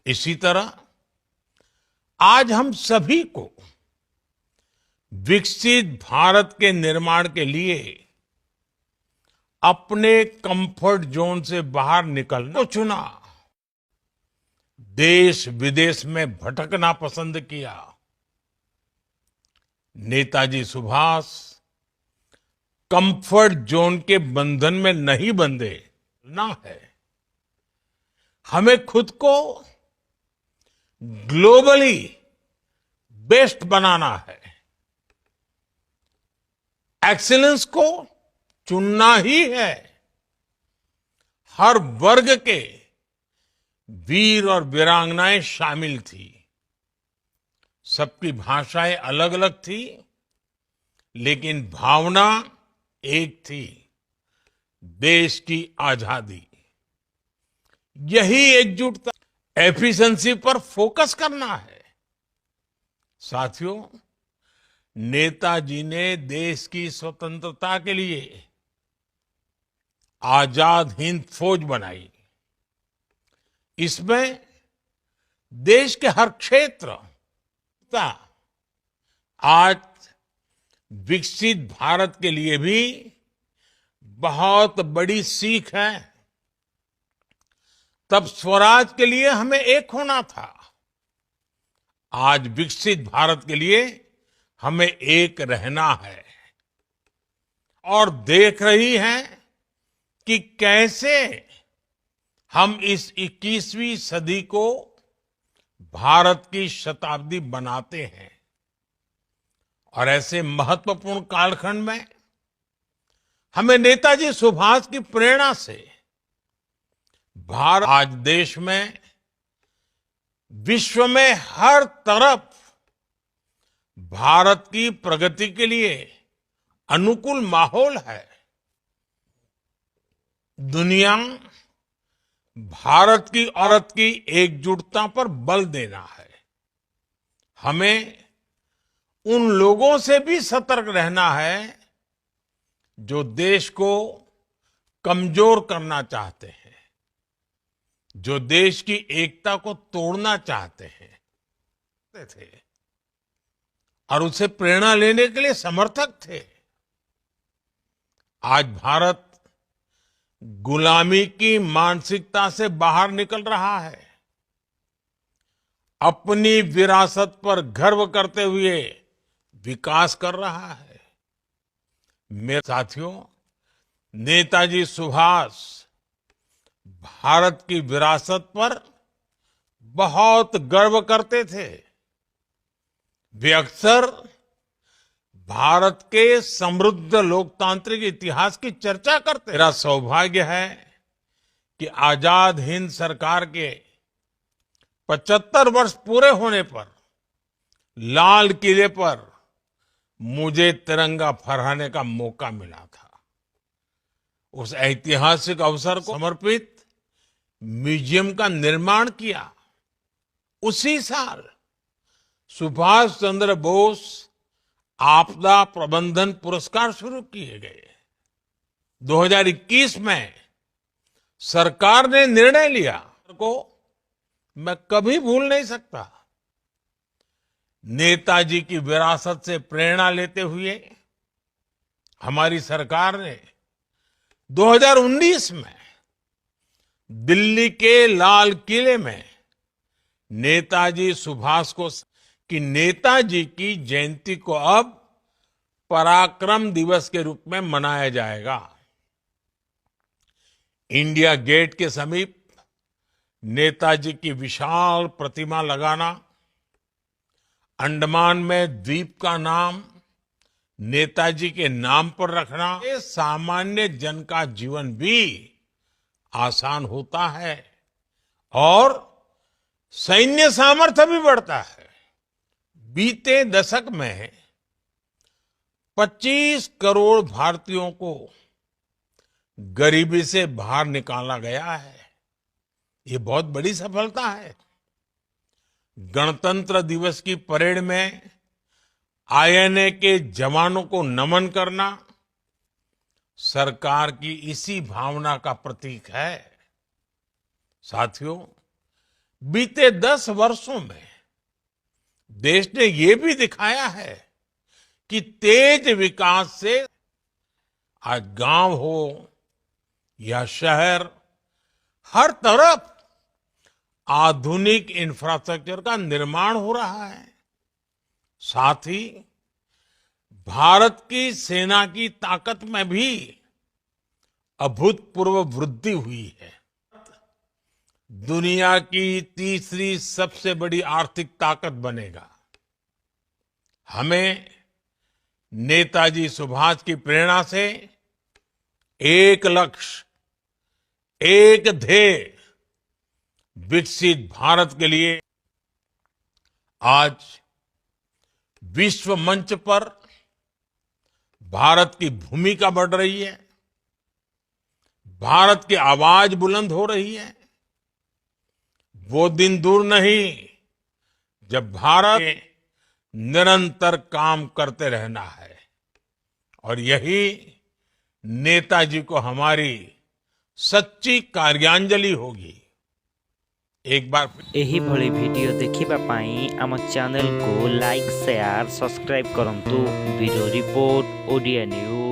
इसी तरह आज हम सभी को विकसित भारत के निर्माण के लिए अपने कंफर्ट जोन से बाहर निकलना को चुना। देश विदेश में भटकना पसंद किया। नेताजी सुभाष कंफर्ट जोन के बंधन में नहीं बंधे ना है। हमें खुद को ग्लोबली बेस्ट बनाना है। एक्सीलेंस को चुनना ही है। हर वर्ग के वीर और वीरांगनाएं शामिल थी। सबकी भाषाएं अलग अलग थी, लेकिन भावना एक थी, देश की आजादी। यही एकजुटता, एफिशिएंसी पर फोकस करना है। साथियों, नेताजी ने देश की स्वतंत्रता के लिए आजाद हिंद फौज बनाई। इसमें देश के हर क्षेत्र आज विकसित भारत के लिए भी बहुत बड़ी सीख है। तब स्वराज के लिए हमें एक होना था। आज विकसित भारत के लिए हमें एक रहना है। और देख रही हैं कि कैसे हम इस 21वीं सदी को भारत की शताब्दी बनाते हैं। और ऐसे महत्वपूर्ण कालखंड में हमें नेताजी सुभाष की प्रेरणा से भारत आज देश में, विश्व में हर तरफ भारत की प्रगति के लिए अनुकूल माहौल है। दुनिया भारत की औरत की एकजुटता पर बल देना है। हमें उन लोगों से भी सतर्क रहना है जो देश को कमजोर करना चाहते हैं, जो देश की एकता को तोड़ना चाहते हैं थे और उससे प्रेरणा लेने के लिए समर्थक थे। आज भारत गुलामी की मानसिकता से बाहर निकल रहा है। अपनी विरासत पर गर्व करते हुए विकास कर रहा है। मेरे साथियों, नेताजी सुभाष भारत की विरासत पर बहुत गर्व करते थे। वे अक्सर भारत के समृद्ध लोकतांत्रिक इतिहास की चर्चा करते। मेरा सौभाग्य है कि आजाद हिंद सरकार के 75 वर्ष पूरे होने पर लाल किले पर मुझे तिरंगा फहराने का मौका मिला था। उस ऐतिहासिक अवसर को समर्पित म्यूजियम का निर्माण किया। उसी साल सुभाष चंद्र बोस आपदा प्रबंधन पुरस्कार शुरू किए गए। 2021 में सरकार ने निर्णय लिया को मैं कभी भूल नहीं सकता। नेताजी की विरासत से प्रेरणा लेते हुए हमारी सरकार ने 2019 में दिल्ली के लाल किले में नेताजी सुभाष को कि नेताजी की जयंती को अब पराक्रम दिवस के रूप में मनाया जाएगा। इंडिया गेट के समीप नेताजी की विशाल प्रतिमा लगाना, अंडमान में द्वीप का नाम नेताजी के नाम पर रखना, ये सामान्य जन का जीवन भी आसान होता है और सैन्य सामर्थ्य भी बढ़ता है। बीते दशक में 25 करोड़ भारतीयों को गरीबी से बाहर निकाला गया है। ये बहुत बड़ी सफलता है। गणतंत्र दिवस की परेड में आईएनए के जवानों को नमन करना सरकार की इसी भावना का प्रतीक है। साथियों, बीते 10 वर्षों में देश ने ये भी दिखाया है कि तेज विकास से आज गांव हो या शहर, हर तरफ आधुनिक इंफ्रास्ट्रक्चर का निर्माण हो रहा है। साथ ही भारत की सेना की ताकत में भी अभूतपूर्व वृद्धि हुई है। दुनिया की तीसरी सबसे बड़ी आर्थिक ताकत बनेगा। हमें नेताजी सुभाष की प्रेरणा से एक लक्ष्य, एक ध्येय, विकसित भारत के लिए आज विश्व मंच पर भारत की भूमिका बढ़ रही है, भारत की आवाज बुलंद हो रही है। वो दिन दूर नहीं जब भारत निरंतर काम करते रहना है और यही नेताजी को हमारी सच्ची कार्यांजलि होगी। एक बार एही भली वीडियो देखिबा पाई आम चैनल को लाइक शेयर सब्सक्राइब करंतु। Bureau report Odia news.